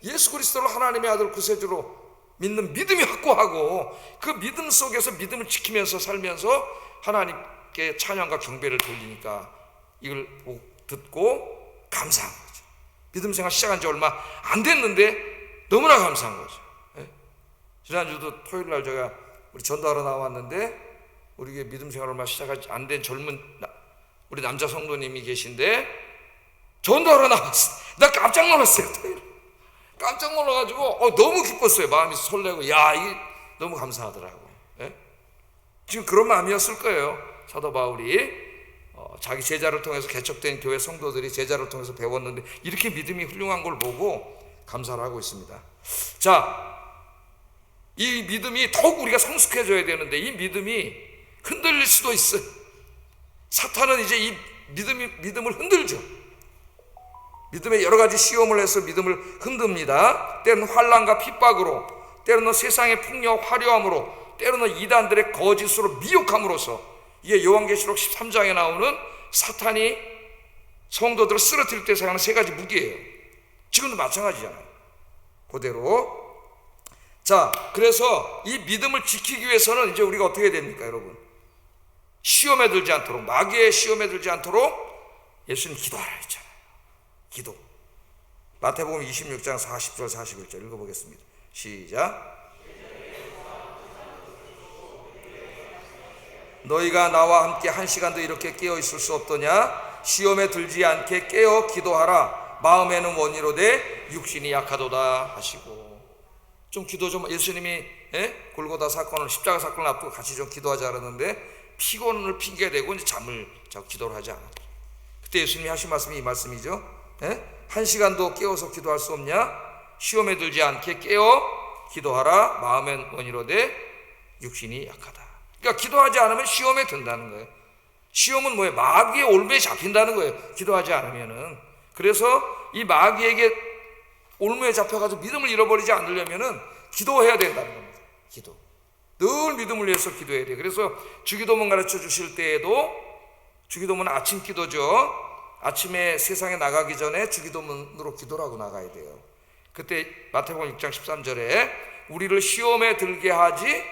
예수 그리스도를 하나님의 아들 구세주로 믿는 믿음이 확고하고 그 믿음 속에서 믿음을 지키면서 살면서 하나님께 찬양과 경배를 돌리니까 이걸 듣고 감사한 거죠. 믿음 생활 시작한 지 얼마 안 됐는데 너무나 감사한 거죠. 예? 지난주도 토요일 날 제가 우리 전도하러 나왔는데 우리 믿음 생활 얼마 시작하지 안 된 젊은 우리 남자 성도님이 계신데 전도하러 나왔어. 나 깜짝 놀랐어요. 토요일 깜짝 놀라가지고 너무 기뻤어요. 마음이 설레고 야 이게 너무 감사하더라고. 예? 지금 그런 마음이었을 거예요. 사도 바울이 자기 제자를 통해서 개척된 교회 성도들이 제자를 통해서 배웠는데 이렇게 믿음이 훌륭한 걸 보고 감사를 하고 있습니다. 자, 이 믿음이 더욱 우리가 성숙해져야 되는데 이 믿음이 흔들릴 수도 있어요. 사탄은 이제 이 믿음을 흔들죠. 믿음에 여러 가지 시험을 해서 믿음을 흔듭니다. 때로는 환난과 핍박으로, 때로는 세상의 풍요와 화려함으로, 때로는 이단들의 거짓으로 미혹함으로써 이게 요한계시록 13장에 나오는 사탄이 성도들을 쓰러뜨릴 때 사용하는 세 가지 무기예요. 지금도 마찬가지잖아요. 그대로. 자, 그래서 이 믿음을 지키기 위해서는 이제 우리가 어떻게 해야 됩니까, 여러분? 시험에 들지 않도록, 마귀의 시험에 들지 않도록 예수님 기도하라 했잖아요. 기도. 마태복음 26장 40절 41절 읽어보겠습니다. 시작. 너희가 나와 함께 한 시간도 이렇게 깨어 있을 수 없더냐? 시험에 들지 않게 깨어 기도하라. 마음에는 원이로되 육신이 약하도다 하시고. 좀 기도 좀, 예수님이 골고다 사건을, 십자가 사건을 앞두고 같이 좀 기도하자 그러는데 피곤을 핑계대고 이제 잠을 자고 기도를 하지 않았죠. 그때 예수님이 하신 말씀이 이 말씀이죠. 한 시간도 깨어서 기도할 수 없냐? 시험에 들지 않게 깨어 기도하라. 마음엔 원이로되 육신이 약하다. 그러니까 기도하지 않으면 시험에 든다는 거예요. 시험은 뭐예요? 마귀의 올무에 잡힌다는 거예요. 기도하지 않으면은. 그래서 이 마귀에게 올무에 잡혀가지고 믿음을 잃어버리지 않으려면은 기도해야 된다는 겁니다. 기도. 늘 믿음을 위해서 기도해야 돼요. 그래서 주기도문 가르쳐 주실 때에도 주기도문은 아침 기도죠. 아침에 세상에 나가기 전에 주기도문으로 기도를 하고 나가야 돼요. 그때 마태복음 6장 13절에 우리를 시험에 들게 하지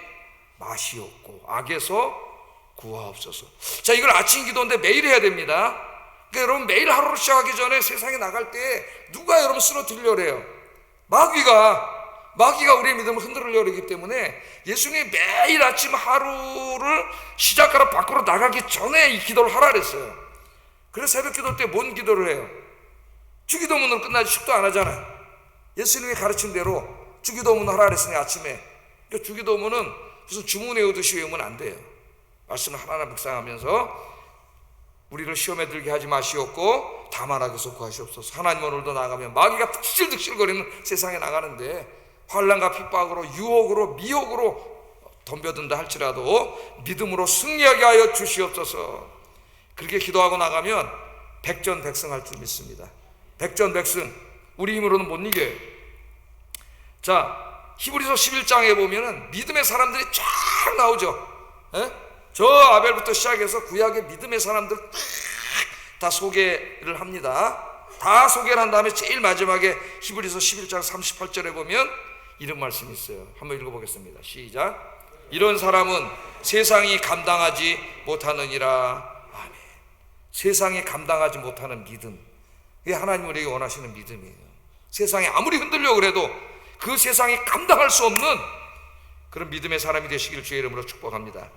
마시옵고 악에서 구하옵소서. 자, 이걸 아침 기도인데 매일 해야 됩니다. 그러니까 여러분 매일 하루를 시작하기 전에 세상에 나갈 때 누가 여러분 쓰러뜨리려고 해요? 마귀가 우리의 믿음을 흔들으려고 하기 때문에 예수님이 매일 아침 하루를 시작하러 밖으로 나가기 전에 이 기도를 하라 그랬어요. 그래서 새벽 기도 때 뭔 기도를 해요? 주기도문으로 끝나지 식도 안 하잖아요. 예수님이 가르친 대로 주기도문 하라 그랬으니 아침에. 그러니까 주기도문은 무슨 주문 외우듯이 외우면 안 돼요. 말씀을 하나하나 묵상하면서 우리를 시험에 들게 하지 마시옵고 다만 악에서 구하시옵소서. 하나님 오늘도 나가면 마귀가 득실득실거리는 세상에 나가는데 환난과 핍박으로 유혹으로 미혹으로 덤벼든다 할지라도 믿음으로 승리하게 하여 주시옵소서. 그렇게 기도하고 나가면 백전백승할 줄 믿습니다. 백전백승. 우리 힘으로는 못 이겨요. 자, 히브리서 11장에 보면은 믿음의 사람들이 쫙 나오죠. 저 아벨부터 시작해서 구약의 믿음의 사람들 다 소개를 합니다. 다 소개를 한 다음에 제일 마지막에 히브리서 11장 38절에 보면 이런 말씀이 있어요. 한번 읽어보겠습니다. 시작. 이런 사람은 세상이 감당하지 못하느니라. 아멘. 세상이 감당하지 못하는 믿음. 이게 하나님 우리에게 원하시는 믿음이에요. 세상이 아무리 흔들려고 그래도 그 세상이 감당할 수 없는 그런 믿음의 사람이 되시길 주의 이름으로 축복합니다.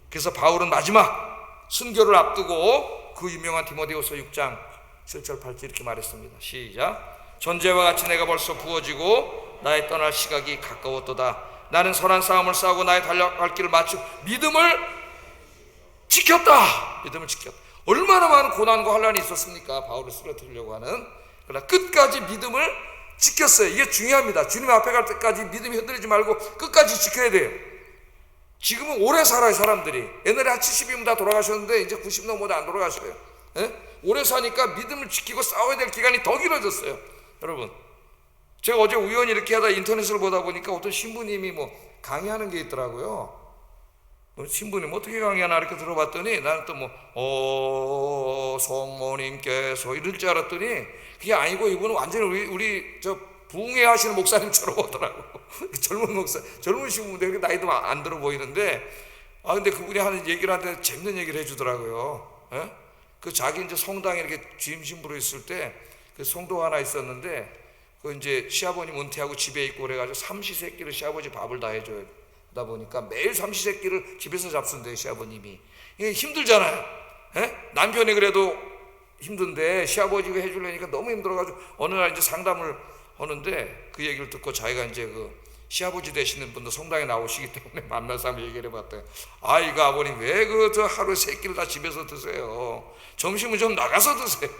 그래서 바울은 마지막 순교를 앞두고 그 유명한 디모데후서 6장 7절 8절 이렇게 말했습니다. 시작. 전제와 같이 내가 벌써 부어지고 나의 떠날 시각이 가까웠도다. 나는 선한 싸움을 싸우고 나의 달려갈 길을 마치고 믿음을 지켰다. 믿음을 지켰다. 얼마나 많은 고난과 환난이 있었습니까? 바울을 쓰러뜨리려고 하는. 그러나 끝까지 믿음을 지켰어요. 이게 중요합니다. 주님 앞에 갈 때까지 믿음이 흔들리지 말고 끝까지 지켜야 돼요. 지금은 오래 살아요. 사람들이. 옛날에 한 70이면 다 돌아가셨는데 이제 90 넘어도 안 돌아가셔요. 오래 사니까 믿음을 지키고 싸워야 될 기간이 더 길어졌어요. 여러분, 제가 어제 우연히 이렇게 하다 인터넷을 보다 보니까 어떤 신부님이 강의하는 게 있더라고요. 신부님 어떻게 강의하나 이렇게 들어봤더니 나는 또 성모님께서 이럴 줄 알았더니 그게 아니고 이분은 완전히 우리 저 부흥회 하시는 목사님처럼 오더라고. 젊은 목사, 젊은 신부인데 나이도 안 들어 보이는데 근데 그분이 하는 얘기를 하는데 재밌는 얘기를 해주더라고요. 그 자기 이제 성당에 이렇게 주임 신부로 있을 때 그 성도가 하나 있었는데 그 이제 시아버님 은퇴하고 집에 있고 그래가지고 삼시세끼를 시아버지 밥을 다 해줘요. 그러다 보니까 매일 삼시세끼를 집에서 잡순대요 시아버님이. 이게 힘들잖아요. 남편이 그래도 힘든데 시아버지가 해주려니까 너무 힘들어가지고 어느 날 이제 상담을 하는데 그 얘기를 듣고 자기가 이제 그 시아버지 되시는 분도 성당에 나오시기 때문에 만나서 한번 얘기를 해봤대요. 아, 이거 아버님 왜 그 저 하루에 3끼를 다 집에서 드세요? 점심은 좀 나가서 드세요.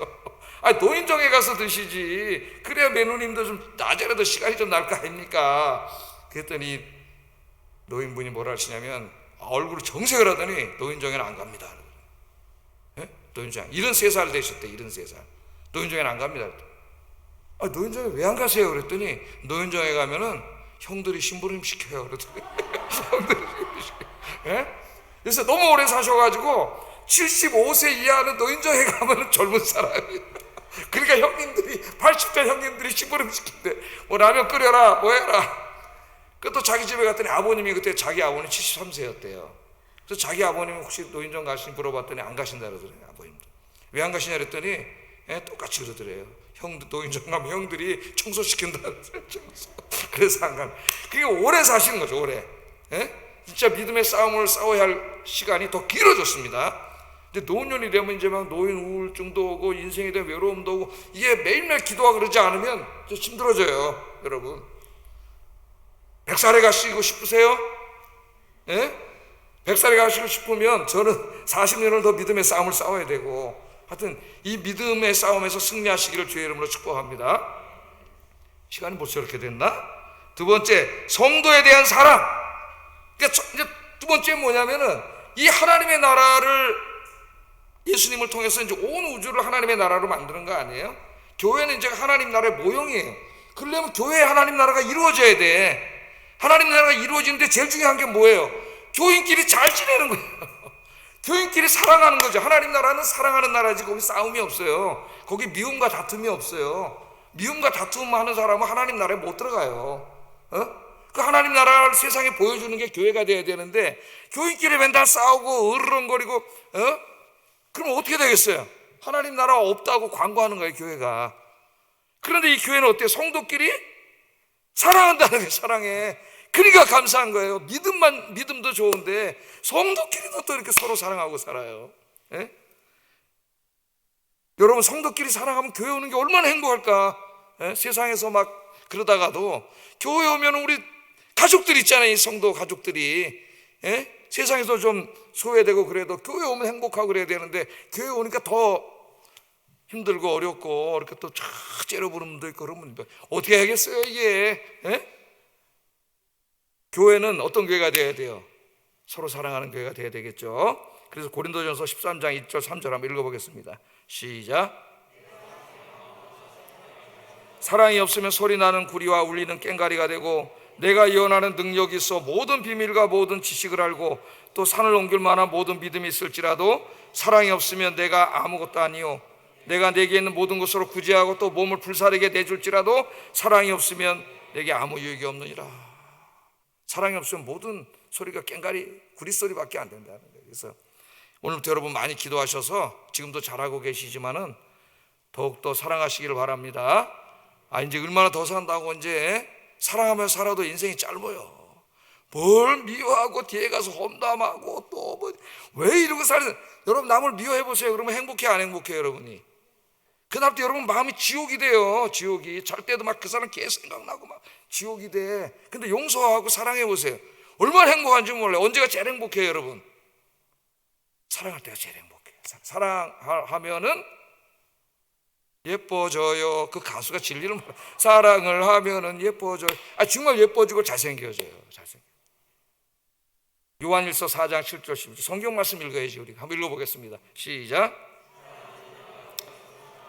아, 노인정에 가서 드시지. 그래야 매누님도 좀 낮에라도 시간이 좀 날 거 아닙니까? 그랬더니 노인분이 뭐라 하시냐면 얼굴을 정색을 하더니 노인정에는 안 갑니다. 노인정 73살 되셨대. 73살 노인정에는 안 갑니다. 아, 노인정에 왜 안 가세요? 그랬더니 노인정에 가면은 형들이 심부름 시켜요. 그랬더니 형들이 심부름 시켜요. 그래서 너무 오래 사셔가지고 75세 이하는 노인정에 가면은 젊은 사람이에요. 그러니까 형님들이 80대 형님들이 심부름 시킨대. 뭐 라면 끓여라 뭐 해라. 그 또 자기 집에 갔더니 아버님이 그때 자기 아버님 73세였대요. 그래서 자기 아버님 혹시 노인정 가시니 물어봤더니 안 가신다 그러더래요. 아버님도 왜 안 가시냐 그랬더니 똑같이 그러더래요. 노인정 가면 형들이 청소시킨다 그러더래요. 그래서 안 가는. 그게 오래 사시는 거죠. 오래. 진짜 믿음의 싸움을 싸워야 할 시간이 더 길어졌습니다. 근데 노년이 되면 이제 막 노인 우울증도 오고 인생에 대한 외로움도 오고 이게 매일매일 기도하고 그러지 않으면 좀 힘들어져요. 여러분 100살에 가시고 싶으세요? 100살에 가시고 싶으면 저는 40년을 더 믿음의 싸움을 싸워야 되고 하여튼 이 믿음의 싸움에서 승리하시기를 주의 이름으로 축복합니다. 시간이 벌써 이렇게 됐나? 두 번째, 성도에 대한 사랑. 그러니까 이제 두 번째 뭐냐면은 이 하나님의 나라를 예수님을 통해서 이제 온 우주를 하나님의 나라로 만드는 거 아니에요? 교회는 이제 하나님 나라의 모형이에요. 그러려면 교회에 하나님 나라가 이루어져야 돼. 하나님 나라가 이루어지는데 제일 중요한 게 뭐예요? 교인끼리 잘 지내는 거예요. 교인끼리 사랑하는 거죠. 하나님 나라는 사랑하는 나라지 거기 싸움이 없어요. 거기 미움과 다툼이 없어요. 미움과 다툼 하는 사람은 하나님 나라에 못 들어가요. 그 하나님 나라를 세상에 보여주는 게 교회가 돼야 되는데 교인끼리 맨날 싸우고 으르렁거리고 그럼 어떻게 되겠어요? 하나님 나라가 없다고 광고하는 거예요, 교회가. 그런데 이 교회는 어때요? 성도끼리 사랑한다는 거예요. 사랑해. 그러니까 감사한 거예요. 믿음도 좋은데 성도끼리도 또 이렇게 서로 사랑하고 살아요. 여러분 성도끼리 사랑하면 교회 오는 게 얼마나 행복할까? 세상에서 막 그러다가도 교회 오면 우리 가족들 있잖아요. 성도 가족들이 세상에서 좀 소외되고 그래도 교회 오면 행복하고 그래야 되는데 교회 오니까 더 힘들고 어렵고 이렇게 또 쫙 째려보는 분도 있고 그러면 어떻게 해야겠어요 이게? 교회는 어떤 교회가 돼야 돼요? 서로 사랑하는 교회가 돼야 되겠죠. 그래서 고린도전서 13장 2절 3절 한번 읽어보겠습니다. 시작. 사랑이 없으면 소리나는 구리와 울리는 꽹과리가 되고 내가 예언하는 능력이 있어 모든 비밀과 모든 지식을 알고 또 산을 옮길 만한 모든 믿음이 있을지라도 사랑이 없으면 내가 아무것도 아니요 내가 내게 있는 모든 것으로 구제하고 또 몸을 불사르게 내줄지라도 사랑이 없으면 내게 아무 유익이 없느니라. 사랑이 없으면 모든 소리가 꽹과리 구리소리밖에 안 된다는 거예요. 그래서 오늘부터 여러분 많이 기도하셔서 지금도 잘하고 계시지만은 더욱더 사랑하시기를 바랍니다. 이제 얼마나 더 산다고 이제 사랑하며 살아도 인생이 짧아요. 뭘 미워하고 뒤에 가서 험담하고 또 뭐 왜 이러고 사는. 여러분 남을 미워해 보세요. 그러면 행복해 안 행복해요 여러분이? 그날부터 여러분 마음이 지옥이 돼요. 지옥이. 잘 때도 막 그 사람 계속 생각나고 막 지옥이 돼. 근데 용서하고 사랑해 보세요. 얼마나 행복한지 몰라요. 언제가 제일 행복해요 여러분? 사랑할 때가 제일 행복해요. 사랑하면은 예뻐져요. 그 가수가 진리를 말해요. 사랑을 하면은 예뻐져요. 정말 예뻐지고 잘생겨져요. 요한일서 4장 7절 10절 성경 말씀 읽어야지. 우리 한번 읽어보겠습니다. 시작.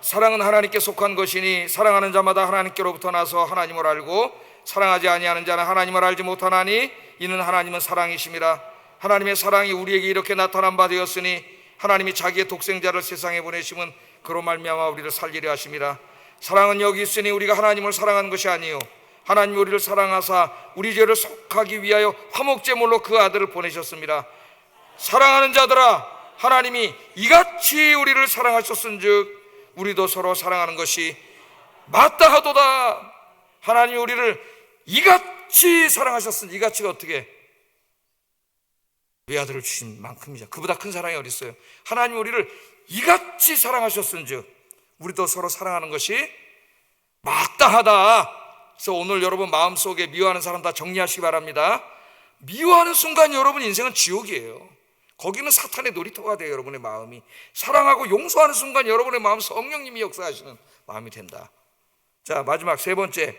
사랑은 하나님께 속한 것이니 사랑하는 자마다 하나님께로부터 나서 하나님을 알고 사랑하지 아니하는 자는 하나님을 알지 못하나니 이는 하나님은 사랑이심이라. 하나님의 사랑이 우리에게 이렇게 나타난 바 되었으니 하나님이 자기의 독생자를 세상에 보내심은 그로 말미암아 우리를 살리려 하심이라. 사랑은 여기 있으니 우리가 하나님을 사랑한 것이 아니요 하나님이 우리를 사랑하사 우리 죄를 속하기 위하여 화목제물로 그 아들을 보내셨습니다. 사랑하는 자들아 하나님이 이같이 우리를 사랑하셨은즉 우리도 서로 사랑하는 것이 마땅하도다. 하나님이 우리를 이같이 사랑하셨으니, 이같이가 어떻게? 외아들을 주신 만큼이죠. 그보다 큰 사랑이 어디 있어요? 하나님이 우리를 이같이 사랑하셨은즉 우리도 서로 사랑하는 것이 마땅하다. 그래서 오늘 여러분 마음속에 미워하는 사람 다 정리하시기 바랍니다. 미워하는 순간 여러분 인생은 지옥이에요. 거기는 사탄의 놀이터가 돼요. 여러분의 마음이. 사랑하고 용서하는 순간 여러분의 마음 성령님이 역사하시는 마음이 된다. 자, 마지막 세 번째,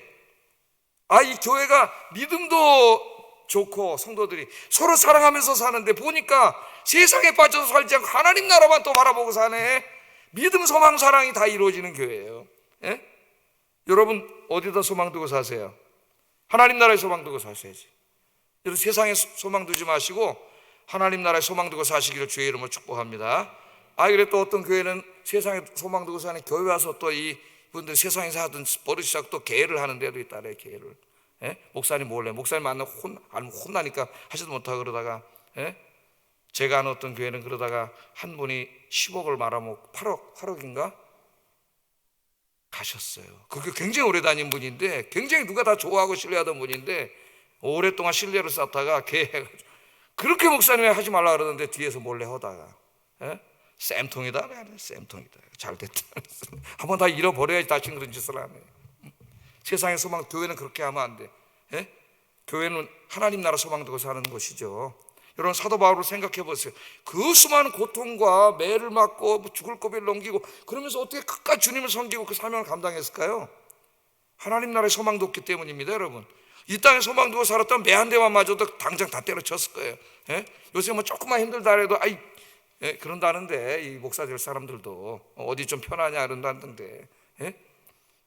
이 교회가 믿음도 좋고 성도들이 서로 사랑하면서 사는데 보니까 세상에 빠져서 살지 않고 하나님 나라만 또 바라보고 사네. 믿음, 소망, 사랑이 다 이루어지는 교회예요. 예? 여러분 어디다 소망 두고 사세요? 하나님 나라에 소망 두고 사셔야지. 여러분 세상에 소망 두지 마시고 하나님 나라에 소망 두고 사시기를 주의 이름으로 축복합니다. 그래 또 어떤 교회는 세상에 소망 두고 사는 교회 와서 또 이분들 세상에서 하던 버릇이 자꾸 또 계를 하는 데도 있다래. 계를. 예? 목사님 몰래 목사님 만나고 혼나니까 하지도 못하고 그러다가, 예? 제가 아는 어떤 교회는 그러다가 한 분이 10억을 말아먹고 8억인가 가셨어요. 그게 굉장히 오래 다닌 분인데, 굉장히 누가 다 좋아하고 신뢰하던 분인데 오랫동안 신뢰를 쌓다가 개해가지고, 그렇게 목사님이 하지 말라 그러는데 뒤에서 몰래 하다가, 예? 쌤통이다. 쌤통이다. 잘 됐다. 한번 다 잃어버려야지 다시 그런 짓을 하네. 세상의 소망, 교회는 그렇게 하면 안 돼. 예? 교회는 하나님 나라 소망 두고 사는 것이죠. 여러분 사도 바울을 생각해 보세요. 그 수많은 고통과 매를 맞고 죽을 고비를 넘기고 그러면서 어떻게 끝까지 주님을 섬기고 그 사명을 감당했을까요? 하나님 나라의 소망도 없기 때문입니다. 여러분 이 땅에 소망 두고 살았던 매 한 대만 맞아도 당장 다 때려쳤을 거예요. 예? 요새 뭐 조금만 힘들다 해도 예? 그런다는데 이 목사들 사람들도 어디 좀 편하냐 그런다는데, 예?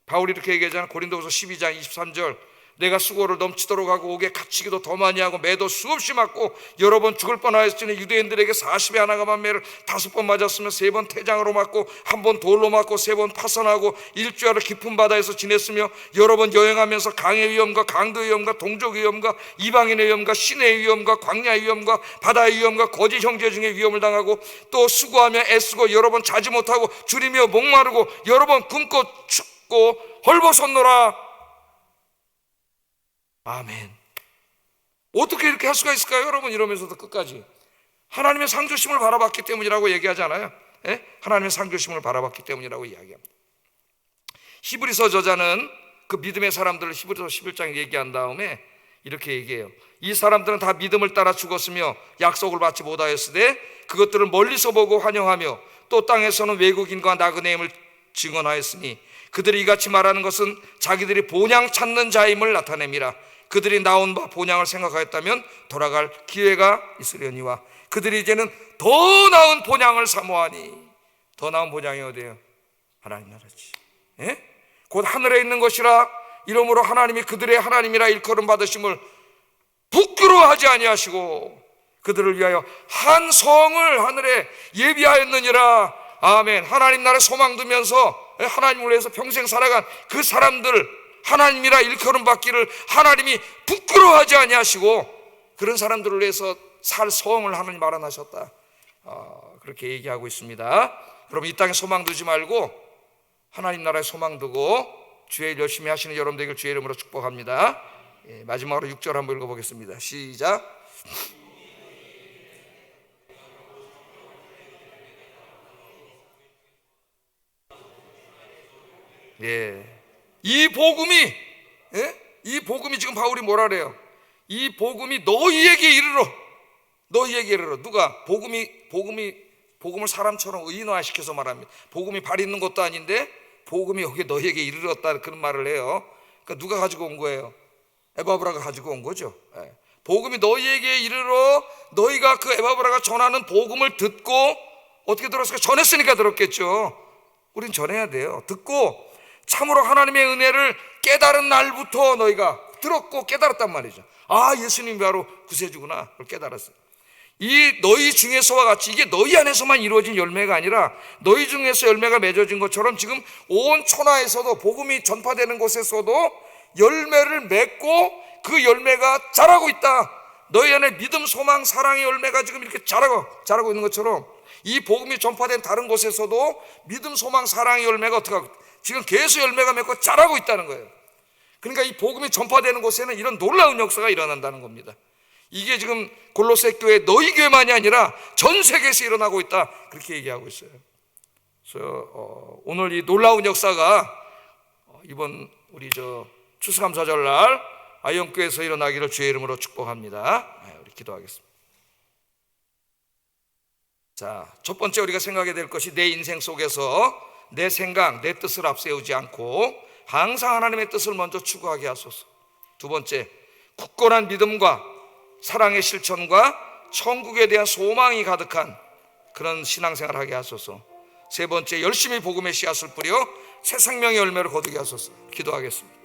바울이 이렇게 얘기하잖아요. 고린도후서 12장 23절, 내가 수고를 넘치도록 하고 옥에 갇히기도 더 많이 하고 매도 수없이 맞고 여러 번 죽을 뻔하였으니 유대인들에게 40에 하나가 만매를 5번 맞았으며 3번 태장으로 맞고 1번 돌로 맞고 3번 파선하고 일주일을 깊은 바다에서 지냈으며 여러 번 여행하면서 강의 위험과 강도의 위험과 동족 위험과 이방인의 위험과 시내의 위험과 광야의 위험과 바다의 위험과 거짓 형제 중에 위험을 당하고 또 수고하며 애쓰고 여러 번 자지 못하고 줄이며 목마르고 여러 번 굶고 춥고 헐벗었노라. 아멘. 어떻게 이렇게 할 수가 있을까요? 여러분 이러면서도 끝까지 하나님의 상주심을 바라봤기 때문이라고 얘기하잖아요. 예? 하나님의 상주심을 바라봤기 때문이라고 이야기합니다. 히브리서 저자는 그 믿음의 사람들을 히브리서 11장 얘기한 다음에 이렇게 얘기해요. 이 사람들은 다 믿음을 따라 죽었으며 약속을 받지 못하였으되 그것들을 멀리서 보고 환영하며 또 땅에서는 외국인과 나그네임을 증언하였으니 그들이 이같이 말하는 것은 자기들이 본향 찾는 자임을 나타냅니다. 그들이 나온 바 본향을 생각하였다면 돌아갈 기회가 있으려니와 그들이 이제는 더 나은 본향을 사모하니. 더 나은 본향이 어디예요? 하나님 나라지. 예? 곧 하늘에 있는 것이라. 이러므로 하나님이 그들의 하나님이라 일컬음 받으심을 부끄러워하지 아니하시고 그들을 위하여 한 성을 하늘에 예비하였느니라. 아멘. 하나님 나라에 소망 두면서 하나님을 위해서 평생 살아간 그 사람들 하나님이라 일컬음 받기를 하나님이 부끄러워하지 아니하시고 그런 사람들을 위해서 살 성을 하나님 마련하셨다. 그렇게 얘기하고 있습니다. 여러분 이 땅에 소망 두지 말고 하나님 나라에 소망 두고 주의 일 열심히 하시는 여러분 되길 주의 이름으로 축복합니다. 마지막으로 6절 한번 읽어보겠습니다. 시작. 이 복음이, 이 복음이 지금 바울이 뭐라 그래요? 이 복음이 너희에게 이르러. 너희에게 이르러. 누가? 복음을 사람처럼 의인화시켜서 말합니다. 복음이 발 있는 것도 아닌데 복음이 여기 너희에게 이르렀다 그런 말을 해요. 그러니까 누가 가지고 온 거예요? 에바브라가 가지고 온 거죠. 복음이 너희에게 이르러. 너희가 그 에바브라가 전하는 복음을 듣고 어떻게 들었을까? 전했으니까 들었겠죠. 우린 전해야 돼요. 듣고 참으로 하나님의 은혜를 깨달은 날부터 너희가 들었고 깨달았단 말이죠. 예수님이 바로 구세주구나. 그걸 깨달았어요. 이 너희 중에서와 같이 이게 너희 안에서만 이루어진 열매가 아니라 너희 중에서 열매가 맺어진 것처럼 지금 온 천하에서도 복음이 전파되는 곳에서도 열매를 맺고 그 열매가 자라고 있다. 너희 안에 믿음, 소망, 사랑의 열매가 지금 이렇게 자라고 있는 것처럼 이 복음이 전파된 다른 곳에서도 믿음, 소망, 사랑의 열매가 어떻게 하고 지금 계속 열매가 맺고 자라고 있다는 거예요. 그러니까 이 복음이 전파되는 곳에는 이런 놀라운 역사가 일어난다는 겁니다. 이게 지금 골로새 교회 너희 교회만이 아니라 전 세계에서 일어나고 있다, 그렇게 얘기하고 있어요. 그래서 오늘 이 놀라운 역사가 이번 우리 추수감사절날 아이언교회에서 일어나기를 주의 이름으로 축복합니다. 우리 기도하겠습니다. 자, 첫 번째 우리가 생각해야 될 것이 내 인생 속에서 내 생각, 내 뜻을 앞세우지 않고 항상 하나님의 뜻을 먼저 추구하게 하소서. 두 번째, 굳건한 믿음과 사랑의 실천과 천국에 대한 소망이 가득한 그런 신앙생활을 하게 하소서. 세 번째, 열심히 복음의 씨앗을 뿌려 새 생명의 열매를 거두게 하소서. 기도하겠습니다.